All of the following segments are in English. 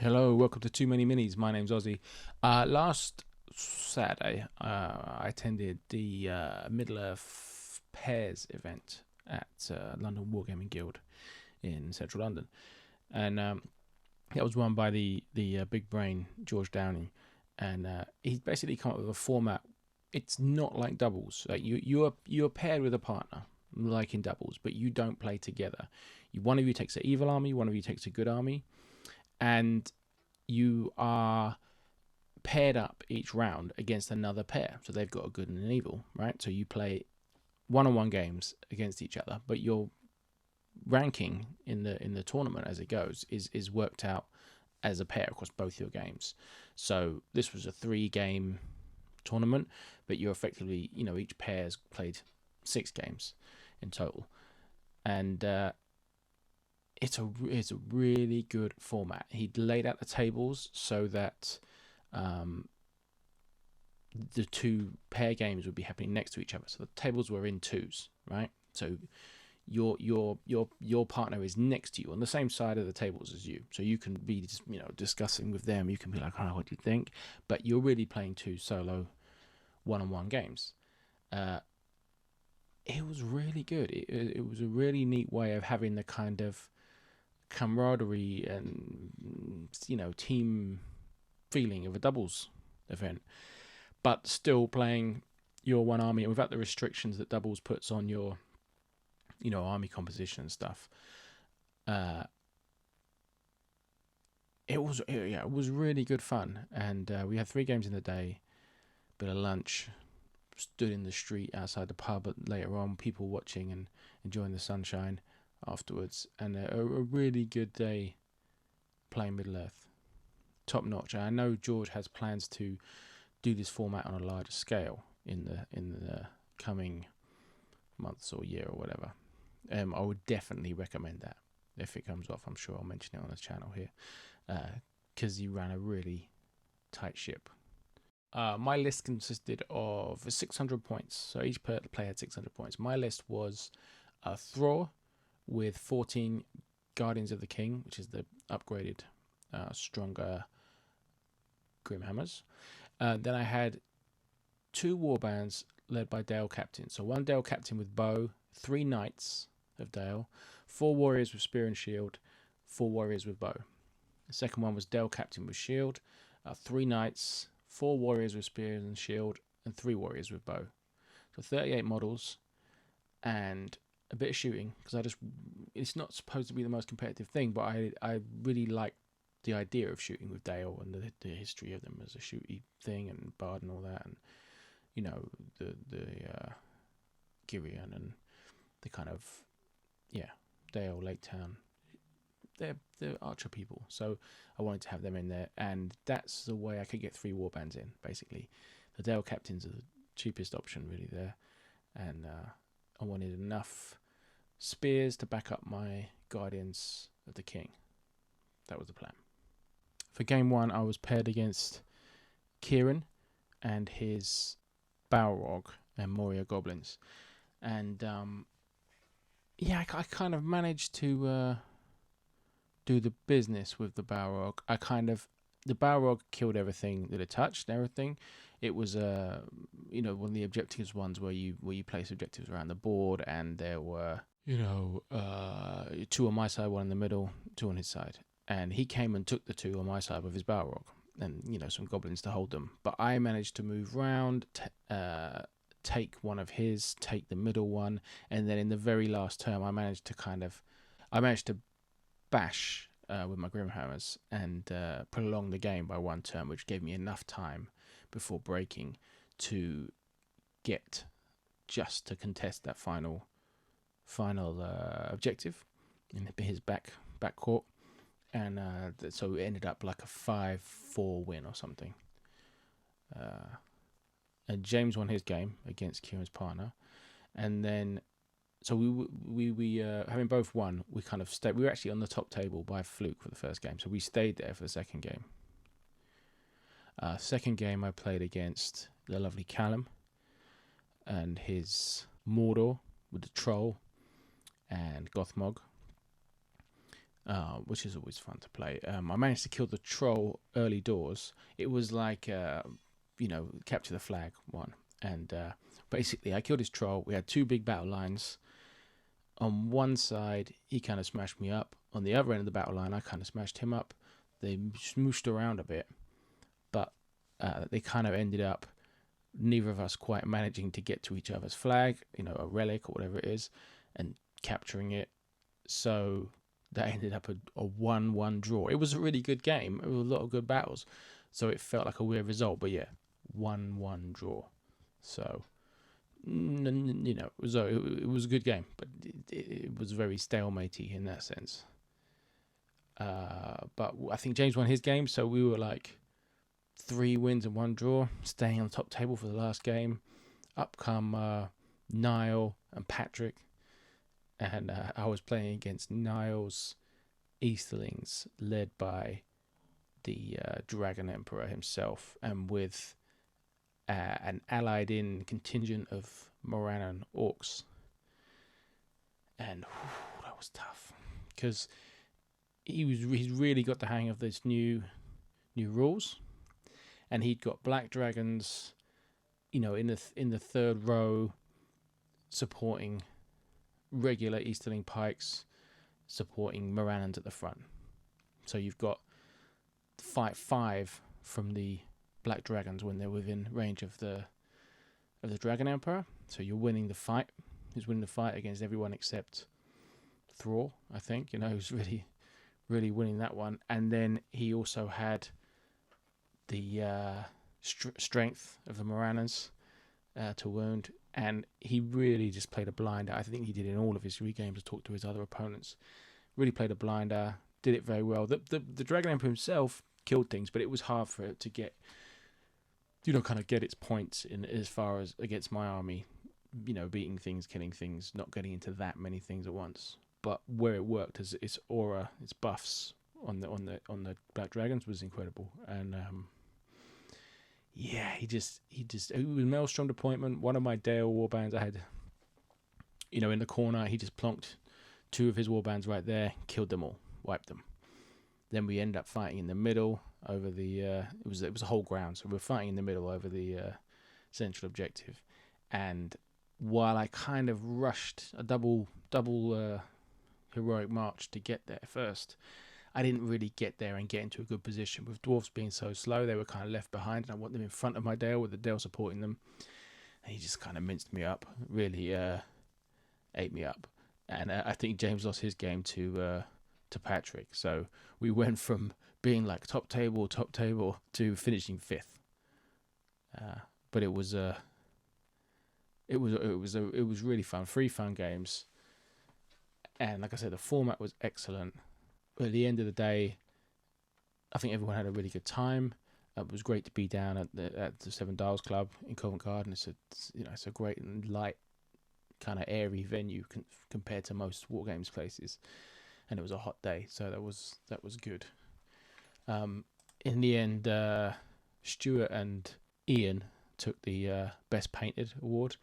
Hello, welcome to Too Many Minis. My name's Ossie. Last Saturday, I attended the Middle Earth Pairs event at London Wargaming Guild in central London, and that was run by the big brain George Downey, and he's basically come up with a format. It's not like doubles. Like you're paired with a partner, like in doubles, but you don't play together. One of you takes an evil army, one of you takes a good army, and you are paired up each round against another pair. So they've got a good and an evil, right? So you play one-on-one games against each other, but your ranking in the tournament as it goes is worked out as a pair across both your games. So this was a 3-game tournament, but you're effectively, each pair's played 6 games in total, and it's a really good format. He'd laid out the tables so that the 2 pair games would be happening next to each other. So the tables were in twos, right? So your partner is next to you on the same side of the tables as you. So you can be just, discussing with them. You can be like, "Oh, what do you think?" But you're really playing 2 solo one-on-one games. It was really good. It was a really neat way of having the kind of camaraderie and team feeling of a doubles event, but still playing your one army and without the restrictions that doubles puts on your army composition and stuff. It was really good fun, and we had 3 games in the day, bit of lunch, stood in the street outside the pub, but later on people watching and enjoying the sunshine afterwards, and a really good day playing Middle Earth, top notch. I know George has plans to do this format on a larger scale in the coming months or year or whatever. I would definitely recommend that if it comes off. I'm sure I'll mention it on the channel here, because he ran a really tight ship. My list consisted of 600 points, so each player had 600 points. My list was a Thrall with 14 Guardians of the King, which is the upgraded, stronger Grimhammers. Then I had 2 warbands led by Dale Captain. So 1 Dale Captain with bow, 3 Knights of Dale, 4 Warriors with spear and shield, 4 Warriors with bow. The second one was Dale Captain with shield, 3 Knights, 4 Warriors with spears and shield, and 3 Warriors with bow. So 38 models and a bit of shooting, because it's not supposed to be the most competitive thing, but I really like the idea of shooting with Dale and the history of them as a shooty thing, and Bard and all that, and the Girion and the kind of Dale, Lake Town, they're archer people, so I wanted to have them in there, and that's the way I could get 3 warbands in. Basically, the Dale Captains are the cheapest option really there, and I wanted enough spears to back up my Guardians of the King. That was the plan. For game 1, I was paired against Kieran and his Balrog and Moria Goblins, and I kind of managed to do the business with the Balrog. The Balrog killed everything that it touched and everything. It was one of the objectives ones where you place objectives around the board, and there were 2 on my side, 1 in the middle, 2 on his side, and he came and took the 2 on my side with his Balrog and some goblins to hold them. But I managed to move round, take one of his, take the middle one, and then in the very last turn I managed to bash with my Grimhammers and prolong the game by 1 turn, which gave me enough time before breaking to get just to contest that final objective in his back court, and so it ended up like a 5-4 win or something. And James won his game against Kieran's partner, and then so we having both won, we kind of stayed. We were actually on the top table by fluke for the first game, so we stayed there for the second game. Second game, I played against the lovely Callum and his Mordor with the Troll and Gothmog. which is always fun to play. I managed to kill the troll early doors. It was like, capture the flag one. And basically, I killed his troll. We had two big battle lines. On one side, he kind of smashed me up. On the other end of the battle line, I kind of smashed him up. They smooshed around a bit, but they kind of ended up neither of us quite managing to get to each other's flag, a relic or whatever it is, and capturing it. So that ended up a 1-1 draw. It was a really good game. It was a lot of good battles. So it felt like a weird result, but yeah, 1-1 draw. So, it was a good game, but it was very stalematy in that sense. But I think James won his game, so we were like 3 wins and 1 draw, staying on the top table for the last game. Up come Niall and Patrick, and I was playing against Niall's Easterlings, led by the Dragon Emperor himself, and with an allied-in contingent of Morannon orcs. And that was tough, because he's really got the hang of this new rules, and he'd got black dragons, in the third row, supporting regular Easterling pikes, supporting Morannons at the front. So you've got fight 5 from the black dragons when they're within range of the Dragon Emperor. So you're winning the fight. He's winning the fight against everyone except Thrall, I think. Who's really, really winning that one. And then he also had the strength of the Morannons to wound, and he really just played a blinder. I think he did in all of his 3 games to talk to his other opponents. Really played a blinder, did it very well. The Dragon Emperor himself killed things, but it was hard for it to get, kind of get its points in as far as against my army, beating things, killing things, not getting into that many things at once. But where it worked is its aura, its buffs on the Black Dragons was incredible. And it was Maelstrom appointment. One of my Dale warbands I had, in the corner, he just plonked 2 of his warbands right there, killed them all, wiped them. Then we end up fighting in the middle over the it was a whole ground, so we're fighting in the middle over the central objective. And while I kind of rushed a double heroic march to get there first, I didn't really get there and get into a good position. With dwarves being so slow, they were kind of left behind, and I want them in front of my Dale with the Dale supporting them. And he just kind of minced me up, really ate me up. And I think James lost his game to Patrick. So we went from being like top table to finishing 5th. But it was really fun. 3 fun games. And like I said, the format was excellent. At the end of the day, I think everyone had a really good time. It was great to be down at the Seven Dials Club in Covent Garden. It's a great and light, kind of airy venue compared to most Wargames places, and it was a hot day, so that was good. In the end, Stuart and Ian took the best painted award,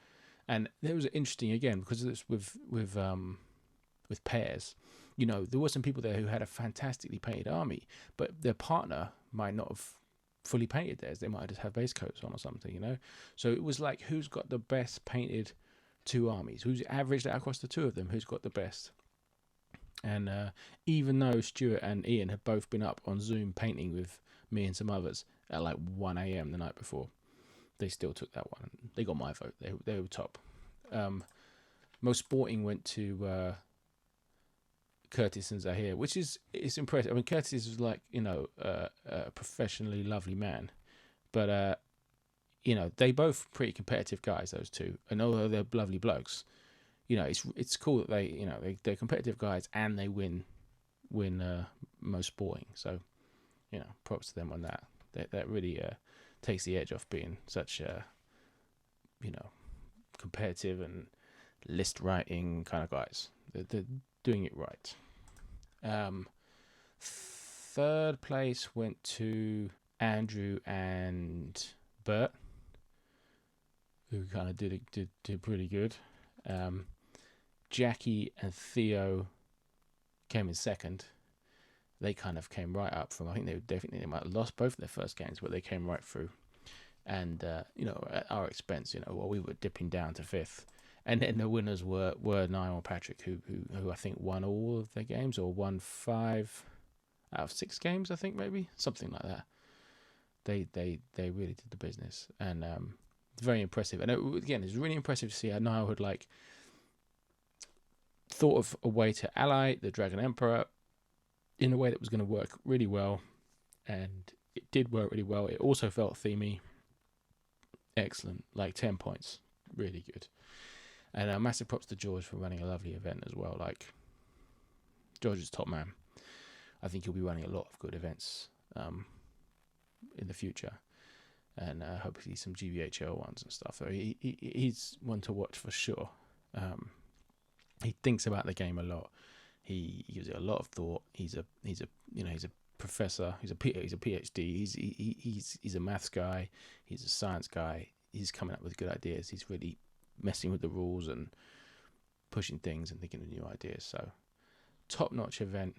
and it was interesting again because it's with pairs. There were some people there who had a fantastically painted army, but their partner might not have fully painted theirs. They might just have base coats on or something, So it was like, who's got the best painted 2 armies? Who's averaged out across the 2 of them? Who's got the best? And even though Stuart and Ian had both been up on Zoom painting with me and some others at like 1 a.m. the night before, they still took that one. They got my vote. They were top. Most sporting went to Curtis and Zahir, which it's impressive. I mean, Curtis is like, a professionally lovely man, but they both pretty competitive guys, those 2. And although they're lovely blokes, it's cool that they're competitive guys and they win most sporting. So, props to them on that. That really takes the edge off being such competitive and list writing kind of guys. They're doing it right. 3rd place went to Andrew and Bert, who kind of did pretty good. Jackie and Theo came in 2nd, they kind of came right up from. I think they might have lost both of their first games, but they came right through. And at our expense, while we were dipping down to fifth. And then the winners were Niall and Patrick, who I think won all of their games, or won 5 out of 6 games, I think, maybe something like that. They really did the business, and very impressive. And again, it's really impressive to see how Niall had thought of a way to ally the Dragon Emperor in a way that was going to work really well, and it did work really well. It also felt themey. Excellent, 10 points, really good. And massive props to George for running a lovely event as well. George is top man. I think he'll be running a lot of good events in the future, and hopefully some GBHL ones and stuff. So he's one to watch for sure. He thinks about the game a lot. He gives it a lot of thought. He's a professor. He's a PhD. He's a maths guy. He's a science guy. He's coming up with good ideas. He's really messing with the rules and pushing things and thinking of new ideas. So top-notch event.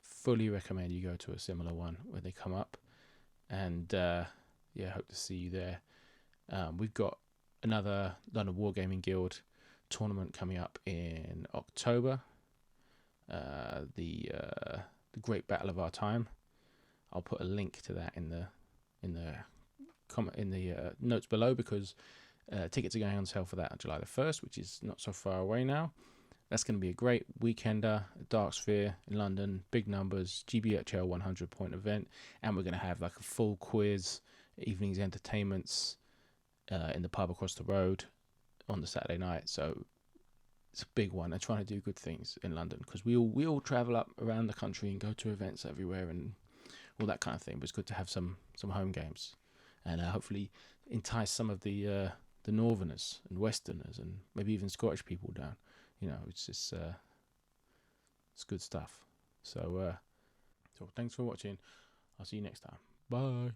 Fully recommend you go to a similar one when they come up, and hope to see you there. We've got another London Wargaming Guild tournament coming up in October, the Great Battle of Our Time. I'll put a link to that in the notes below, because tickets are going on sale for that on July the 1st, which is not so far away now. That's going to be a great weekender, Dark Sphere in London, big numbers, GBHL 100-point event, and we're going to have a full quiz, evenings entertainments in the pub across the road on the Saturday night. So it's a big one. They're trying to do good things in London, because we all travel up around the country and go to events everywhere and all that kind of thing. But it's good to have some home games, and hopefully entice some of the Northerners and Westerners and maybe even Scottish people down. It's just it's good stuff. So thanks for watching. I'll see you next time. Bye.